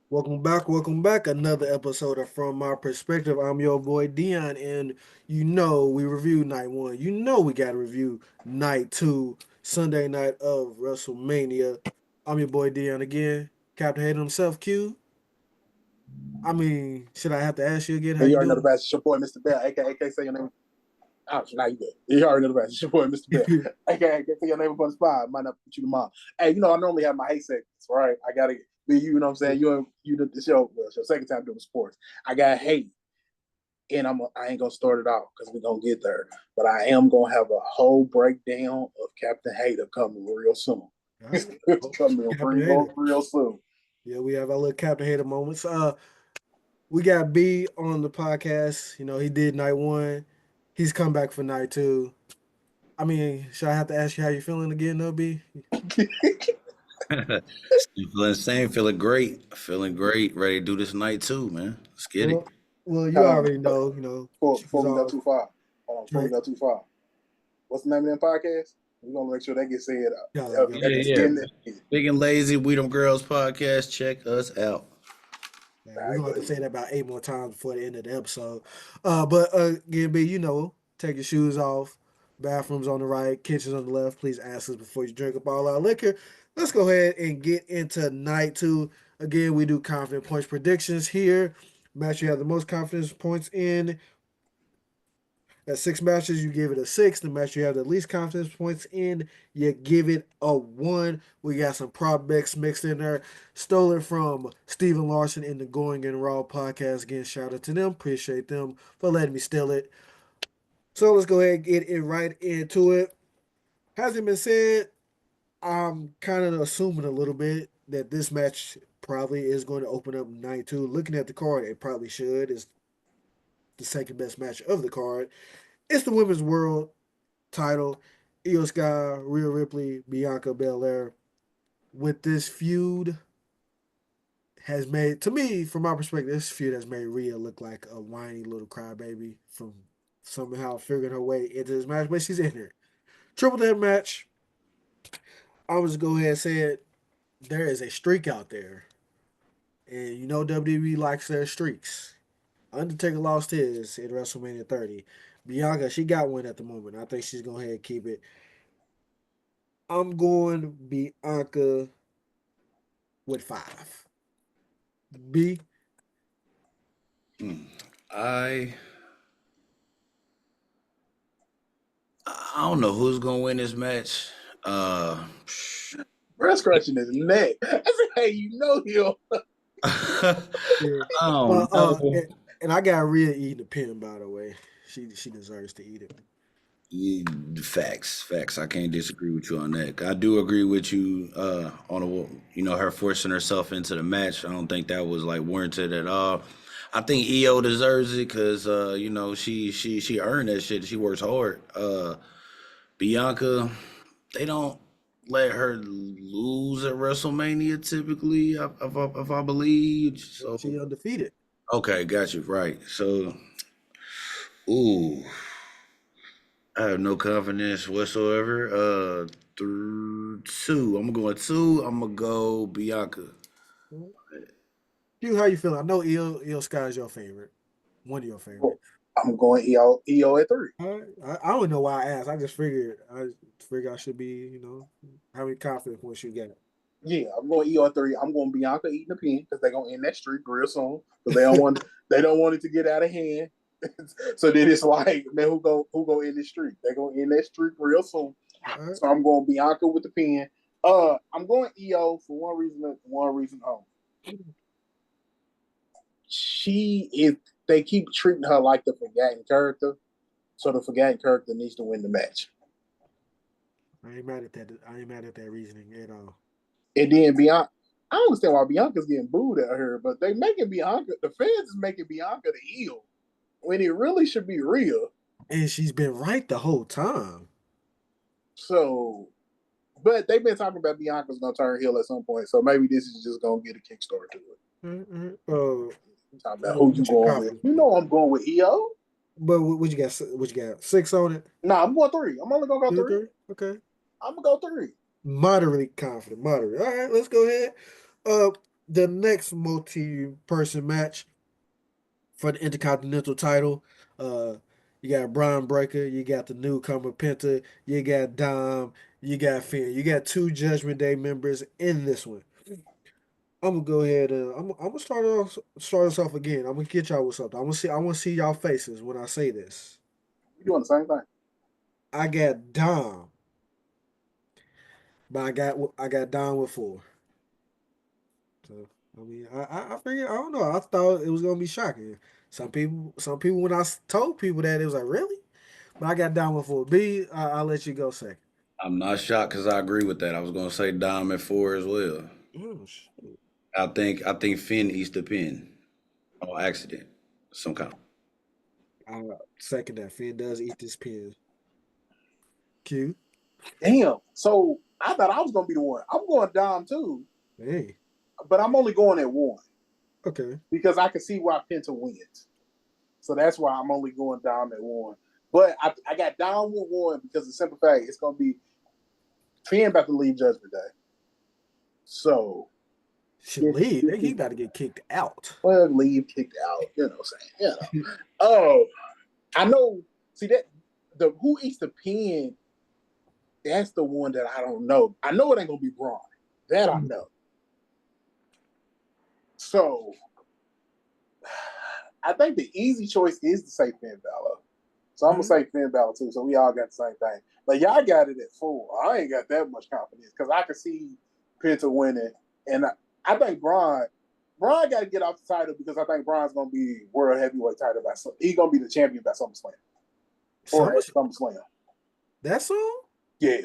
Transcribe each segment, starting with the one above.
Welcome back. Another episode of From My Perspective. I'm your boy Dion, and we reviewed night one. We got to review night two, Sunday night of WrestleMania. I'm your boy Dion again, Captain Hayden himself. Q. I mean, should I have to ask you again how And you you already know the doing? best. It's your boy, Mr. Bell, aka say your name. Ouch, now you good. You already know the best. It's your boy, Mr. Bell, aka say your name upon the spot. Might not put you tomorrow. Hey, I normally have my hate segments, right? I gotta be you. You know what I'm saying? You did the show. Well, it's your second time doing sports. I got hate, and I ain't gonna start it off because we're gonna get there. But I am gonna have a whole breakdown of Captain Hater coming real soon. All It's right. coming Captain Hater. real soon. Yeah, we have our little Captain Hater moments. We got B on the podcast. He did night one. He's come back for night two. I mean, should I have to ask you how you feeling again, though, B? You feeling the same, feeling great, ready to do this night too, man. Let's get it. Well, well, you Hold already on, know. She was before we go all too far. Hold on, before we drink. go too far. What's the name of that podcast? We're gonna make sure that gets said Yeah, Yeah, we got yeah. that. in the Big and lazy, we them girls podcast. Check us out. Yeah, we're right, gonna have but to say that about 8 more times before the end of the episode. But again, B, take your shoes off. Bathrooms on the right, kitchens on the left. Please ask us before you drink up all our liquor. Let's go ahead and get into night two. Again, we do confident points predictions here. Match you have the most confidence points in. At six matches, you give it a six. The match you have the least confidence points in, you give it a one. We got some prop bets mixed in there. Stolen from Steven Larson in the Going in Raw podcast. Again, shout out to them. Appreciate them for letting me steal it. So let's go ahead and get it right into it. Hasn't been said. I'm kind of assuming a little bit that this match probably is going to open up night two. Looking at the card, it probably should. It's the second best match of the card. It's the Women's World title. Iyo Sky, Rhea Ripley, Bianca Belair. With this feud has made, to me, from my perspective, this feud has made Rhea look like a whiny little crybaby from somehow figuring her way into this match, but she's in here. Triple threat match. I was just go ahead and say it. There is a streak out there, and WWE likes their streaks. Undertaker lost his in WrestleMania 30. Bianca, she got one at the moment. I think she's going to ahead and keep it. I'm going Bianca with five. B. Hmm. I I don't know who's gonna win this match. Uh, breast scratching his neck. I said, hey, him. I Yeah. don't know. And I got Rhea eating the pin, by the way. She deserves to eat it. Yeah, facts. I can't disagree with you on that. I do agree with you on her forcing herself into the match. I don't think that was like warranted at all. I think EO deserves it because she earned that shit. She works hard. Bianca, they don't let her lose at WrestleMania typically, if I believe. So She undefeated. okay, got you right. So, ooh. I have no confidence whatsoever. Through two, I'm going two. I'm gonna go Bianca. Hugh, how you feeling? I know Iyo Sky is your favorite. One of your favorite. I'm going EO at 3. I don't know why I asked. I figured I should be, how many confidence points you got. Yeah, I'm going EO at 3. I'm going Bianca eating the pin because they're gonna end that streak real soon because they don't want it to get out of hand. So then it's like, man, who go end this streak? They're gonna end that streak real soon. All right. So I'm going Bianca with the pin. I'm going EO for one reason only. She is. They keep treating her like the forgotten character, so the forgotten character needs to win the match. I ain't mad at that. I ain't mad at that reasoning at all. And then Bianca, I don't understand why Bianca's getting booed at her, but they making Bianca. The fans is making Bianca the heel when it really should be real. And she's been right the whole time. So, but they've been talking about Bianca's gonna turn heel at some point, so maybe this is just gonna get a kickstart to it. Mm-hmm. Talking about who you What's your going with? confidence? I'm going with EO. But what you got? What you got? Six on it. Nah, I'm going 3. I'm only gonna go Two, 3. three. Okay. I'm gonna go 3. Moderately confident. Moderate. All right. Let's go ahead. Uh, the next multi-person match for the Intercontinental title. Uh, you got Bron Breaker, you got the newcomer Penta, you got Dom, you got Finn. You got two Judgment Day members in this one. I'm gonna go ahead and I'm gonna start us off again. I'm gonna get y'all with something. I want to see y'all faces when I say this. You doing the same thing? I got Dom, but I got Dom with four. So I mean, I figured I don't know. I thought it was gonna be shocking. Some people when told people that it was like really, but I got Dom with four. I'll let you go second. I'm not shocked because I agree with that. I was gonna say Dom at 4 as well. Oh, shit. I think Finn eats the pin on accident, some kind. I second that. Finn does eat this pin. Q. Damn. So I thought I was gonna be the one. I'm going Dom too, Hey. but I'm only going at one Okay. because I can see why Penta wins. So that's why I'm only going Dom at one. But I got Dom with one because the simple fact it's gonna be Finn about to leave Judgment Day. So Should leave. He about to get kicked out. well, leave kicked out. You know what I'm saying? Oh, I know. See that the who eats the pin. That's the one that I don't know. I know it ain't gonna be Braun. That I know. So I think the easy choice is to say Finn Balor. So I'm gonna say Finn Balor too. So we all got the same thing. But y'all got it at 4. I ain't got that much confidence because I can see Penta winning, and I think Braun got to get off the title because I think Braun's gonna be world heavyweight title he's gonna be the champion by SummerSlam or at SummerSlam. That's all. Yeah,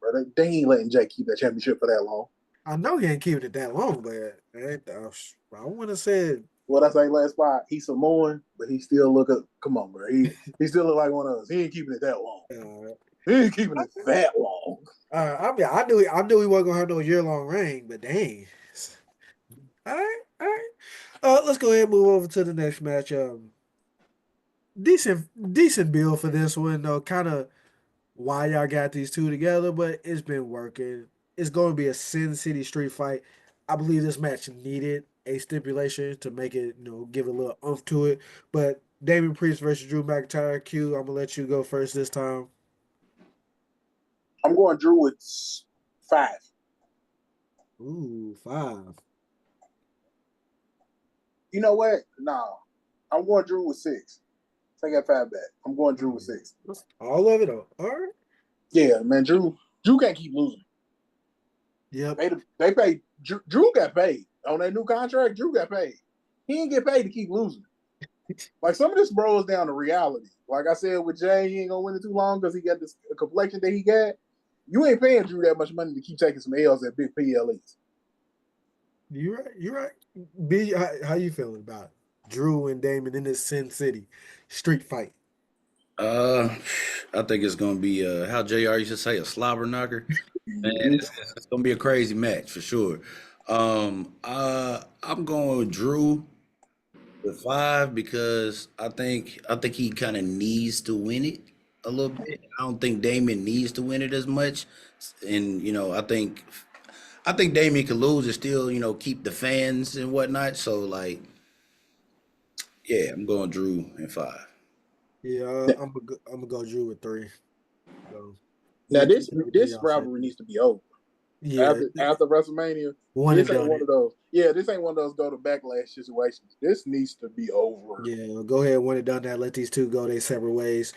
but they ain't letting Jay keep that championship for that long. I know he ain't keeping it that long, but I wouldn't have said. What I say last spot, he's Samoan, but he still look up. Come on, bro. He still look like one of us. He ain't keeping it that long. He ain't keeping it that long. I mean, I knew he wasn't gonna have no year-long reign, but dang. All right, all right. Let's go ahead and move over to the next match. Decent build for this one though. Kind of why y'all got these two together, but it's been working. It's going to be a Sin City street fight. I believe this match needed a stipulation to make it, give a little oomph to it. But Damian Priest versus Drew McIntyre. Q, I'm gonna let you go first this time. I'm going Drew with 5. Ooh, 5. You know what? No, I'm going Drew with 6. Take that 5 back. I'm going Drew with 6. All of it, though. All right. Yeah, man. Drew can't keep losing. Yep. They paid. Drew got paid on that new contract. Drew got paid. He didn't get paid to keep losing. Like some of this bros down to reality. Like I said with Jay, he ain't gonna win it too long because he got this complexion that he got. You ain't paying Drew that much money to keep taking some L's at big PLEs. You're right. You're right. B, how you feeling about it? Drew and Damon in this Sin City street fight? Uh, I think it's gonna be how Jr. used to say, a slobber knocker. Man, it's gonna be a crazy match for sure. I'm going with Drew with 5 because I think he kind of needs to win it a little bit. I don't think Damon needs to win it as much, and I think Damien could lose and still keep the fans and whatnot. So like, yeah, I'm going Drew in 5. Yeah, I'm gonna go Drew with 3. So Now let this y'all say. rivalry needs to be over. Yeah, After WrestleMania, one and this ain't done one it. of those. Yeah, this ain't one of those go to backlash situations. This needs to be over. Yeah, go ahead, one and done that. Let these two go their separate ways.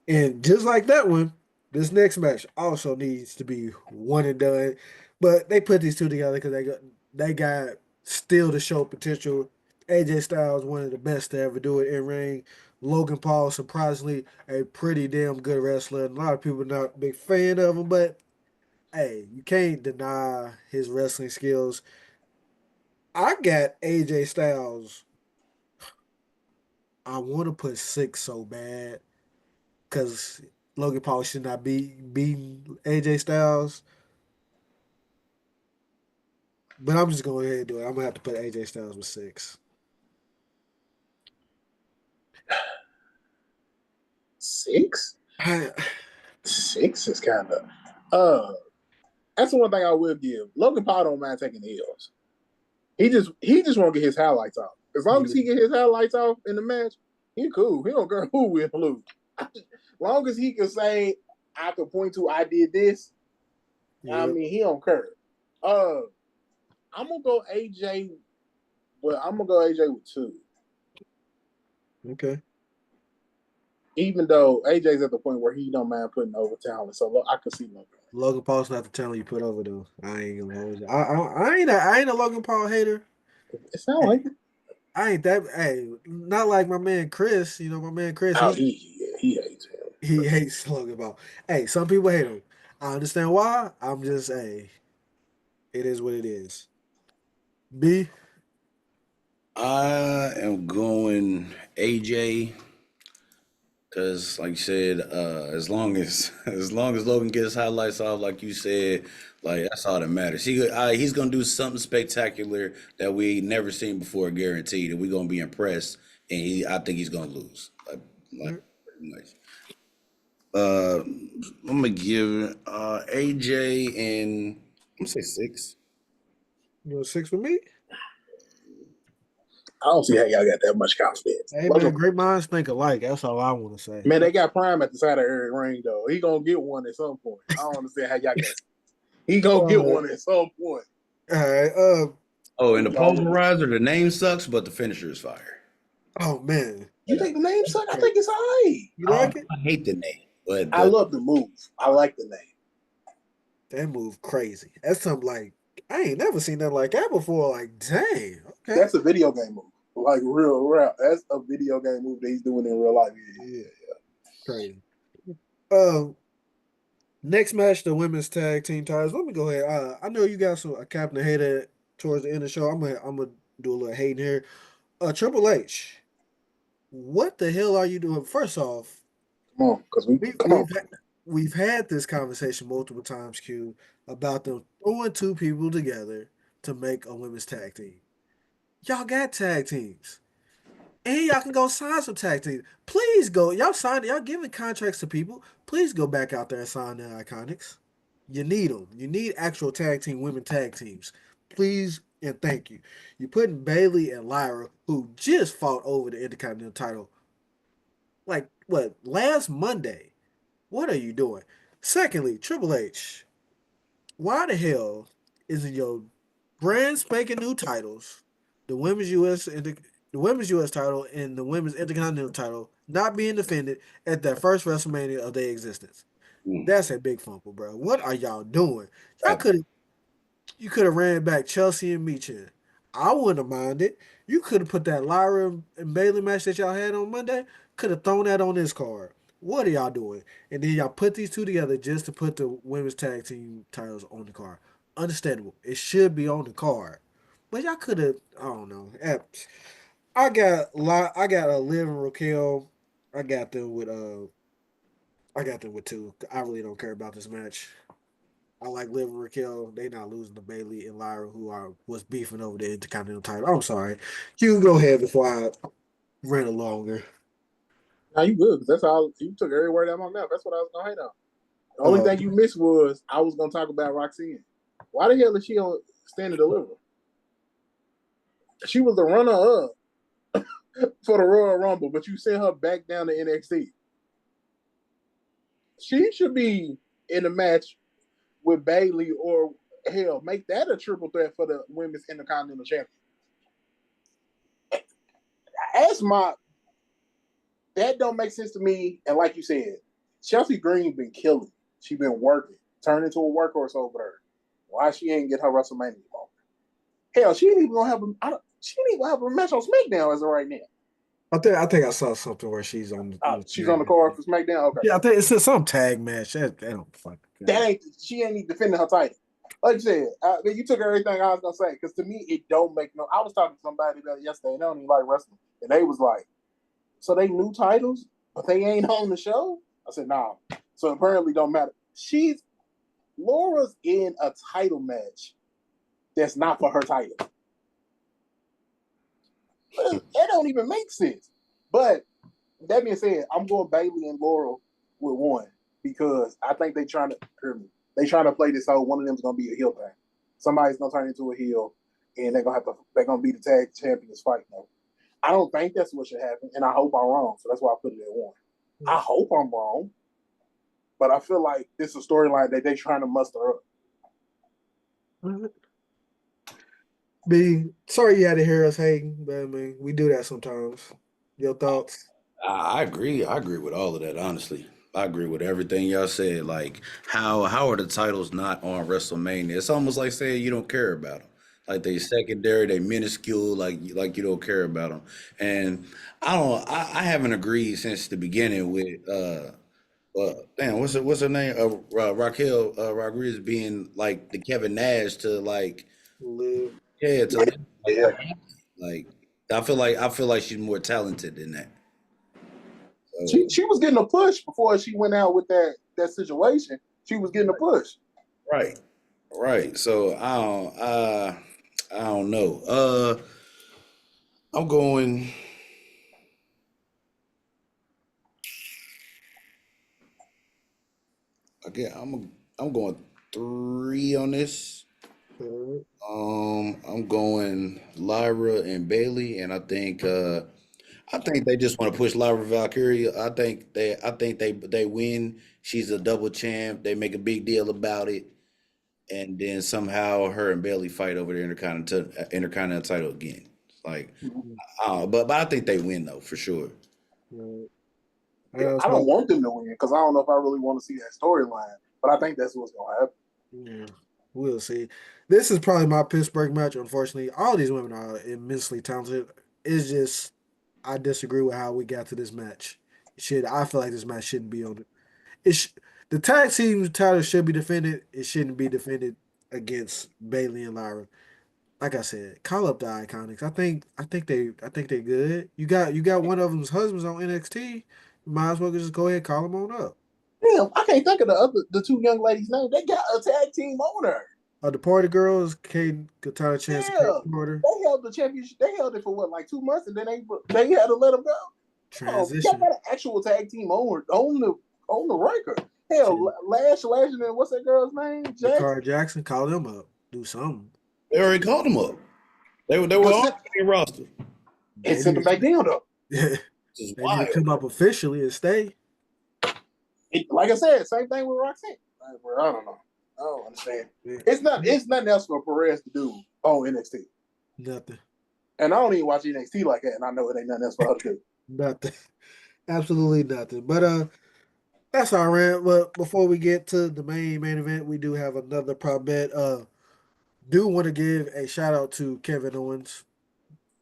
And just like that one, this next match also needs to be one and done. But they put these two together because they got still to show potential. AJ Styles, one of the best to ever do it in ring. Logan Paul, surprisingly, a pretty damn good wrestler. A lot of people not a big fan of him, but hey, you can't deny his wrestling skills. I got AJ Styles. I want to put 6 so bad because Logan Paul should not be beating AJ Styles. But I'm just going to go ahead and do it. I'm gonna have to put AJ Styles with 6. 6? I, 6 is kind of. That's the one thing I will give. Logan Paul don't mind taking the L's. He just want to get his highlights off. As long as he get his highlights off in the match, he cool. He don't care who win or lose. As long as he can say, I can point to I did this. Yep. I mean, he don't care. I'm gonna go AJ. Well, I'm gonna go AJ with 2. Okay. Even though AJ's at the point where he don't mind putting over talent, so I can see Logan Paul's not the talent you put over though. I ain't gonna hold you. I ain't a Logan Paul hater. It sounds like it. I ain't that. Hey, not like my man Chris. You know, my man Chris. Oh, he hates him. He hates Logan Paul. Hey, some people hate him. I understand why. I'm just it is what it is. B. I am going AJ because, like you said, as long as Logan gets highlights off, like you said, like that's all that matters. He's gonna do something spectacular that we never seen before, guaranteed, and we're gonna be impressed. And I think he's gonna lose, like pretty much. I'm gonna give AJ and I'm gonna say 6. You know, 6 for me. I don't see how y'all got that much confidence. Hey man, great minds think alike. That's all I want to say. Man, they got Prime at the side of Eric Ring though. He gonna get one at some point. I don't understand how y'all got it. He gonna get one at some point. All right. And the pulverizer, the name sucks, but the finisher is fire. Oh man, you think the name sucks? I think it's alright. You like it? I hate the name, but I love the move. I like the name. That move crazy. That's something like I ain't never seen nothing like that before. Like, dang. Okay. That's a video game move. Like real rap. That's a video game move that he's doing in real life. Yeah. Crazy. Next match, the women's tag team titles. Let me go ahead. I know you got a Captain Hater towards the end of the show. I'm gonna do a little hating here. Triple H. What the hell are you doing? First off, come on, because we've had this conversation multiple times, Q, about them throwing 2 people together to make a women's tag team. Y'all got tag teams. And y'all can go sign some tag teams. Please go. Y'all giving contracts to people. Please go back out there and sign the Iconics. You need them. You need actual tag team, women tag teams. Please and thank you. You're putting Bayley and Lyra, who just fought over the Intercontinental title, like, what, last Monday. What are you doing? Secondly, Triple H. Why the hell isn't your brand spanking new titles, the women's US title and the women's Intercontinental title not being defended at that first WrestleMania of their existence? That's a big fumble, bro. What are y'all doing? You could have ran back Chelsea and Michin. I wouldn't have minded. You could have put that Lyra and Bayley match that y'all had on Monday. Could have thrown that on this card. What are y'all doing? And then y'all put these 2 together just to put the women's tag team titles on the card. Understandable. It should be on the card. But y'all could have, I don't know. I got a Liv and Raquel. I got them with 2. I really don't care about this match. I like Liv and Raquel. They not losing to Bayley and Lyra, who was beefing over the Intercontinental title. I'm sorry. You can go ahead before I ran it longer. Now you good, because that's all you took every word out of my mouth. That's what I was gonna hate on. The only thing you missed was I was gonna talk about Roxanne. Why the hell is she on Stand and Deliver? She was the runner-up for the Royal Rumble, but you sent her back down to NXT. She should be in a match with Bayley, or hell, make that a triple threat for the women's Intercontinental Champion. That don't make sense to me. And like you said, Chelsea Green been killing. She been working, turned into a workhorse over there. Why she ain't get her WrestleMania moment? Hell, she ain't even gonna have a match on SmackDown as of right now. I think I saw something where she's on. She's on the card for SmackDown. Okay. Yeah, I think it's some tag match. She ain't even defending her title. Like you said, you took everything I was gonna say, because to me it don't make no. I was talking to somebody about it yesterday, and they don't even like wrestling, and they was like, "So they new titles, but they ain't on the show." I said, "Nah." So apparently, don't matter. Laura's in a title match that's not for her title. That don't even make sense. But that being said, I'm going Bayley and Laura with 1, because I think they trying to play this whole one of them's gonna be a heel thing. Somebody's gonna turn into a heel. and they're gonna be the tag champions fighting over. I don't think that's what should happen, and I hope I'm wrong. So that's why I put it at 1. I hope I'm wrong, but I feel like this is a storyline that they're trying to muster up. B, sorry you had to hear us hating, but I mean, we do that sometimes. Your thoughts? I agree. I agree with all of that. Honestly, I agree with everything y'all said. Like, how are the titles not on WrestleMania? It's almost like saying you don't care about them. Like they secondary, they minuscule. Like you don't care about them. And I don't. I haven't agreed since the beginning with damn, what's her name? Raquel Rodriguez being like the Kevin Nash to like Live. yeah to like Yeah. like I feel like she's more talented than that. So, She was getting a push before she went out with that situation. She was getting a push. right, right. So I don't know. I'm going. Again, I'm going 3 on this. I'm going Lyra and Bailey, and I think they just want to push Lyra Valkyria. I think they win. She's a double champ. They make a big deal about it, and then somehow her and Bailey fight over the Intercontinental title again. Like, but I think they win though for sure. I don't want them to win because I don't know if I really want to see that storyline, but I think that's what's gonna happen. Yeah, we'll see. This is probably my Pittsburgh match. Unfortunately, all these women are immensely talented. It's just I disagree with how we got to this match. I feel like this match shouldn't be on it. The tag team title should be defended. It shouldn't be defended against Bailey and Lyra. Like I said, call up the Iconics. I think they good. You got one of them's husbands on NXT. You might as well just go ahead and call them on up. Damn, I can't think of the 2 young ladies' name. They got a tag team owner. The Party Girls, Kate Katana Chance, and Kate Porter. They held the championship. They held it for what, like 2 months, and then they had to let them go. Transition. Y'all got an actual tag team owner on the record. Hell, Lash, and what's that girl's name? Jackson. Jackson, call them up. Do something. They already called them up. They were on the roster. And sent them back down though. They need to come up officially and stay. Like I said, same thing with Roxanne. I don't know. I don't understand. Yeah. It's nothing else for Perez to do on NXT. Nothing. And I don't even watch NXT like that, and I know it ain't nothing else for her to do. Nothing. Absolutely nothing. But that's our rant. But before we get to the main event, we do have another prop bet. Do want to give a shout out to Kevin Owens.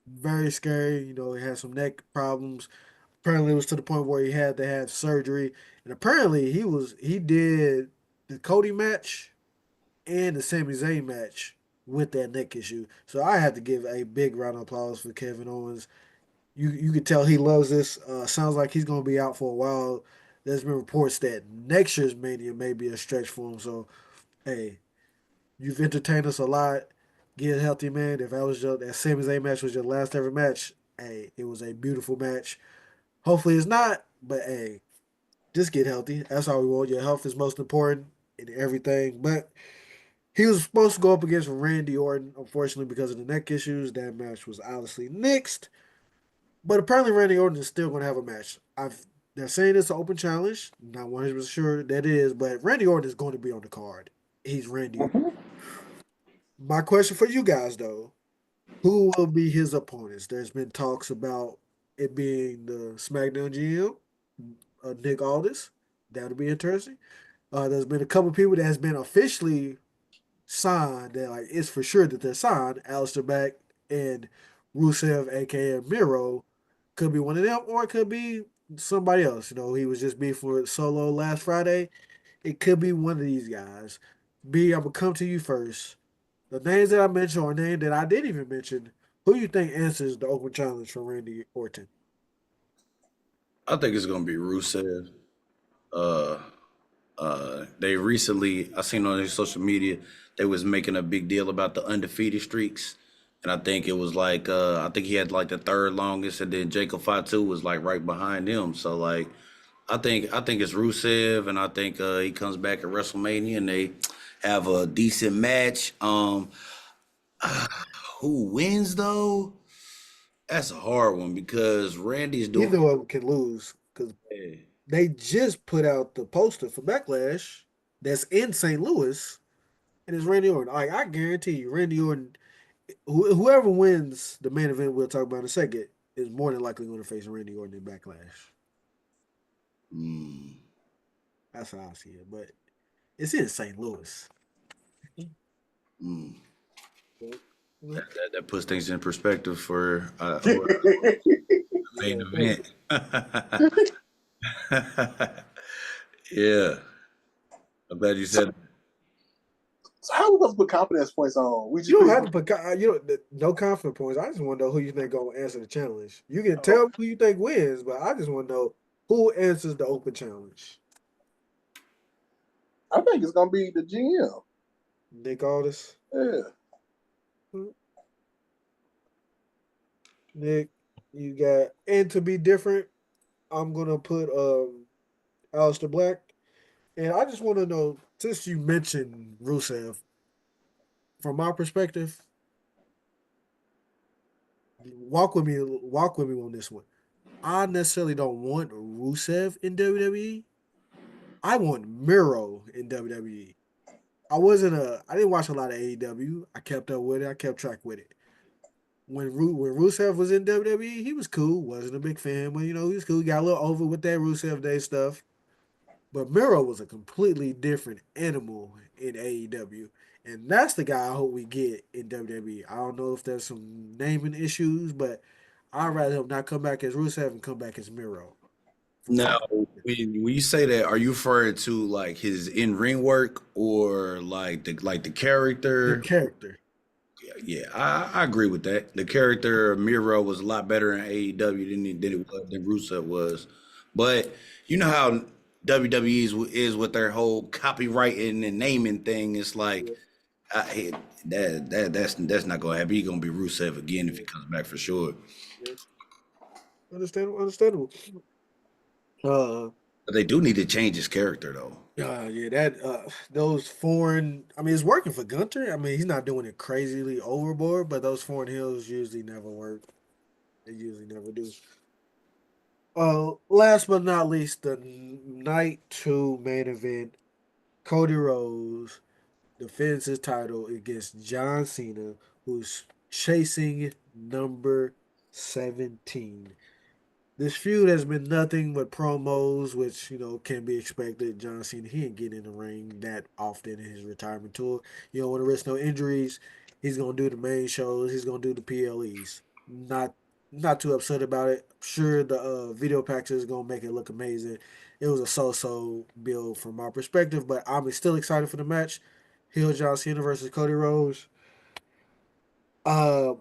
Very scary. You know, he had some neck problems. Apparently, it was to the point where he had to have surgery, and apparently he did the Cody match and the Sami Zayn match with that neck issue. So I have to give a big round of applause for Kevin Owens. You could tell he loves this. Sounds like he's going to be out for a while. There's been reports that next year's Mania may be a stretch for him. So, hey, you've entertained us a lot. Get healthy, man. If that Sami Zayn match was your last ever match, hey, it was a beautiful match. Hopefully it's not, but hey, just get healthy. That's all we want. Your health is most important in everything. But he was supposed to go up against Randy Orton. Unfortunately, because of the neck issues, that match was obviously nixed. But apparently Randy Orton is still going to have a match. They're saying it's an open challenge. Not 100% sure that is, but Randy Orton is going to be on the card. He's Randy Orton. My question for you guys, though, who will be his opponents? There's been talks about it being the SmackDown GM, Nick Aldis. That'll be interesting. There's been a couple people that has been officially signed that like it's for sure that they're signed. Alistair Black and Rusev, aka Miro, could be one of them, or it could be somebody else. You know, he was just beef for Solo last Friday. It could be one of these guys. B, I'm gonna come to you first. The names that I mentioned or names that I didn't even mention. Who you think answers the open challenge for Randy Orton? I think it's gonna be Rusev. Uh, they recently, I seen on their social media, they was making a big deal about the undefeated streaks, and I think it was like, I think he had like the 3rd longest, and then Jacob Fatu was like right behind him. So like, I think it's Rusev, and I think he comes back at WrestleMania, and they have a decent match. Who wins though? That's a hard one because Randy's doing. Either of them can lose because Yeah. they just put out the poster for Backlash that's in St. Louis, and it's Randy Orton. Like I guarantee you, Randy Orton, whoever wins the main event, we'll talk about in a second, is more than likely going to face Randy Orton in Backlash. Mm, That's how I see it, but it's in St. Louis. mm. Mhm. That puts things in perspective for main Yeah, event. Yeah, I'm glad you said. So how we supposed to put confidence points on? We you just don't pick. have to put no confidence points. I just want to know who you think gonna answer the challenge. You can Oh, tell who you think wins, but I just want to know who answers the open challenge. I think it's gonna be the GM. Nick Aldis, Yeah. Nick, you got, and to be different, I'm gonna put Aleister Black. And I just want to know, since you mentioned Rusev, from my perspective, walk with me on this one. I necessarily don't want Rusev in WWE. I want Miro in WWE. I didn't watch a lot of AEW. I kept up with it. I kept track with it. When Rusev was in WWE, he was cool. Wasn't a big fan, but he was cool. He got a little over with that Rusev Day stuff. But Miro was a completely different animal in AEW. And that's the guy I hope we get in WWE. I don't know if there's some naming issues, but I'd rather him not come back as Rusev and come back as Miro. From my Now, perspective. when you say that, are you referring to like his in ring work or like the The character? character. Yeah, I agree with that. The character of Miro was a lot better in AEW than Rusev was. But you know how WWE is with their whole copywriting and naming thing. It's like Yeah, I, that's not gonna happen. He's gonna be Rusev again if he yeah, comes back for sure. yeah. Understandable, understandable. Uh But they do need to change his character though. yeah, that those foreign I mean it's working for Gunter. I mean he's not doing it crazily overboard, but those foreign hills usually never work. They usually never do. Last but not least, the night two main event. Cody Rhodes defends his title against John Cena, who's chasing number 17. This feud has been nothing but promos, which can be expected. John Cena, he ain't getting in the ring that often in his retirement tour. You don't want to risk no injuries. He's gonna do the main shows. He's gonna do the PLEs. Not too upset about it. I'm sure the video package is gonna make it look amazing. It was a so-so build from my perspective, but I'm still excited for the match. Heel John Cena versus Cody Rhodes. Uh,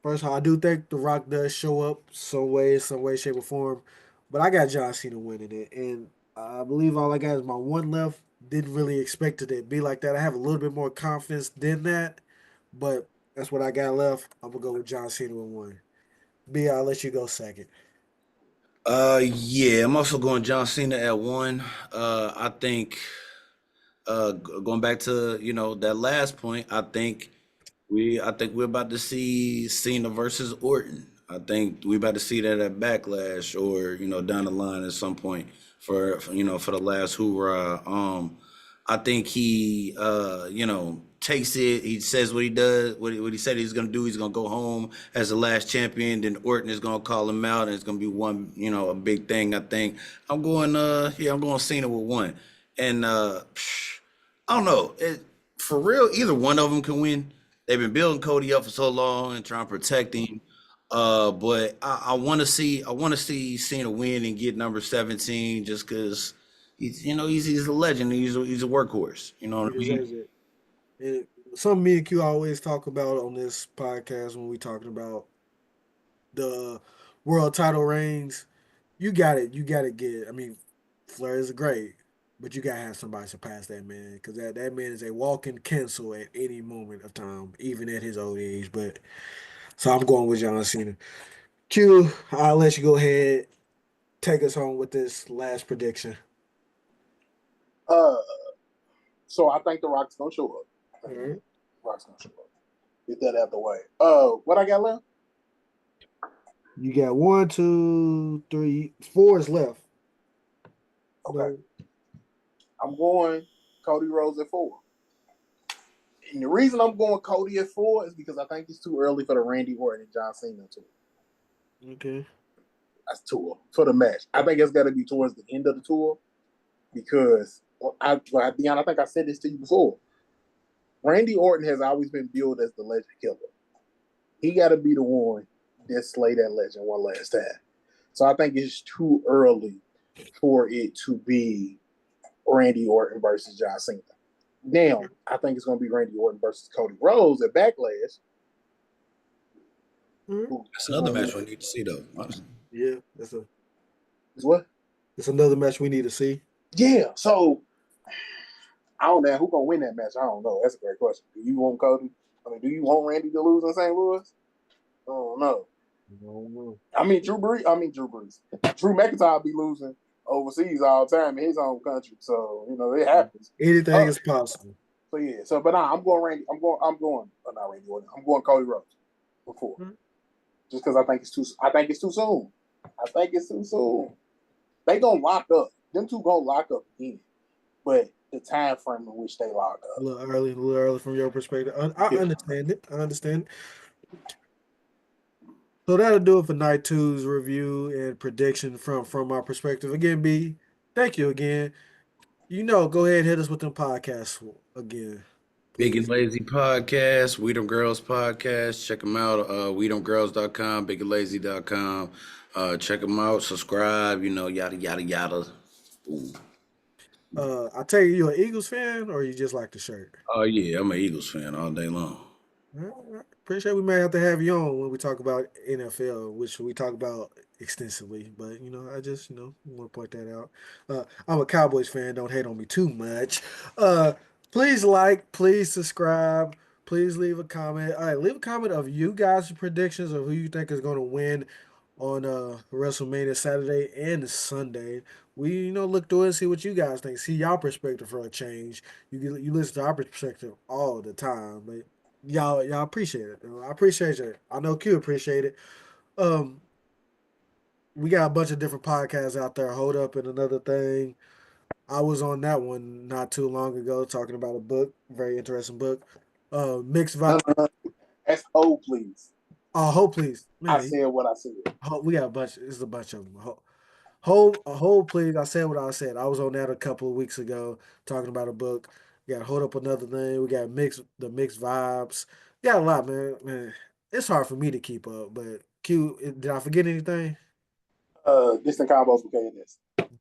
First of all, I do think The Rock does show up some way, shape, or form. But I got John Cena winning it, and I believe all I got is my one left. Didn't really expect it to be like that. I have a little bit more confidence than that, but that's what I got left. I'm gonna go with John Cena with one. B, I'll let you go second. Yeah, I'm also going John Cena at one. I think going back to that last point, I think we're about to see Cena versus Orton. I think we're about to see that at Backlash or down the line at some point for the last hoorah. I think he takes it. He says what he does, what he said he's gonna do. He's gonna go home as the last champion. Then Orton is gonna call him out, and it's gonna be one a big thing. I think I'm going Cena with one, and I don't know. For real, either one of them can win. They've been building Cody up for so long and trying to protect him. But I want to see Cena win and get number 17 just because he's a legend. He's a workhorse. You know He what I mean? deserves it. And something me and Q always talk about on this podcast when we talking about the world title reigns. You got it. You got to get. I mean, Flair is great, but you got to have somebody surpass that man because that man is a walking cancel at any moment of time, even at his old age. But so I'm going with John Cena. Q, I'll let you go ahead, take us home with this last prediction. Uh, so I think The Rock's gonna show up. I All think right. The Rock's gonna show up. Get that out the way. What I got left? You got 1, 2, 3, 4 is left. Okay. I'm going Cody Rhodes at 4. And the reason I'm going Cody at 4 is because I think it's too early for the Randy Orton and John Cena tour. Okay. That's tour for the match. I think it's got to be towards the end of the tour because I think I said this to you before. Randy Orton has always been billed as the legend killer. He got to be the one that slay that legend one last time. So I think it's too early for it to be Randy Orton versus John Cena. Now, I think it's going to be Randy Orton versus Cody Rhodes at Backlash. That's another match we need to see, though. Honestly. Yeah, it's what? It's another match we need to see. Yeah, so I don't know who's going to win that match. I don't know. That's a great question. Do you want Cody? Do you want Randy to lose in St. Louis? I don't know. Drew Brees. Drew McIntyre be losing overseas all the time in his own country. So, it happens. Anything is possible. So yeah. I'm going Randy. I'm going not Randy Orton. I'm going Cody Rhodes before. Just because I think it's too soon. They gonna lock up. Them two gonna lock up again. But the time frame in which they lock up. A little early from your perspective. I understand it. So that'll do it for Night 2's review and prediction from our perspective. Again, B, thank you again. Go ahead and hit us with them podcasts again. Big and Lazy Podcast, We Them Girls Podcast. Check them out. WeThemGirls.com, BigandLazy.com. Check them out. Subscribe. Yada yada yada. Ooh. I tell you an Eagles fan or you just like the shirt? Oh yeah, I'm an Eagles fan all day long. Appreciate we may have to have you on when we talk about NFL, which we talk about extensively. But I just want to point that out. I'm a Cowboys fan. Don't hate on me too much. Please please subscribe, please leave a comment. All right, leave a comment of you guys' predictions of who you think is going to win on WrestleMania Saturday and Sunday. We look through it and see what you guys think. See y'all perspective for a change. You listen to our perspective all the time, but y'all appreciate it. I appreciate it. I know Q appreciate it. We got a bunch of different podcasts out there. Hold Up and Another Thing. I was on that one not too long ago talking about a book, very interesting book. Mixed vibe. That's Hope, please. Hope, please. Man, I said what I said. We got a bunch. It's a bunch of them. Hold, please. I said what I said. I was on that a couple of weeks ago talking about a book. We got Hold Up Another Thing. We got the mixed vibes. We got a lot, man. It's hard for me to keep up, but Q, did I forget anything? Distant combos became this.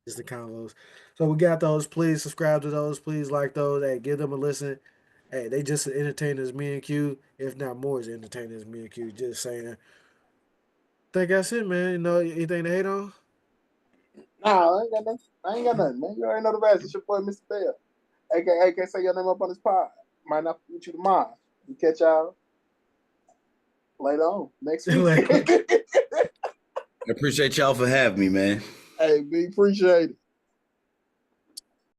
Distant combos. So we got those. Please subscribe to those. Please like those. Hey, give them a listen. Hey, they just as entertaining as me and Q, if not more as entertaining as me and Q. Just saying. Think that's it, man. Anything to hate on? Nah, I ain't got nothing, man. You already know the rest. It's your boy, Mr. Bell. AK, say your name up on this pod. Might not meet you tomorrow. We catch y'all later on next week. I appreciate y'all for having me, man. Hey, we appreciate it.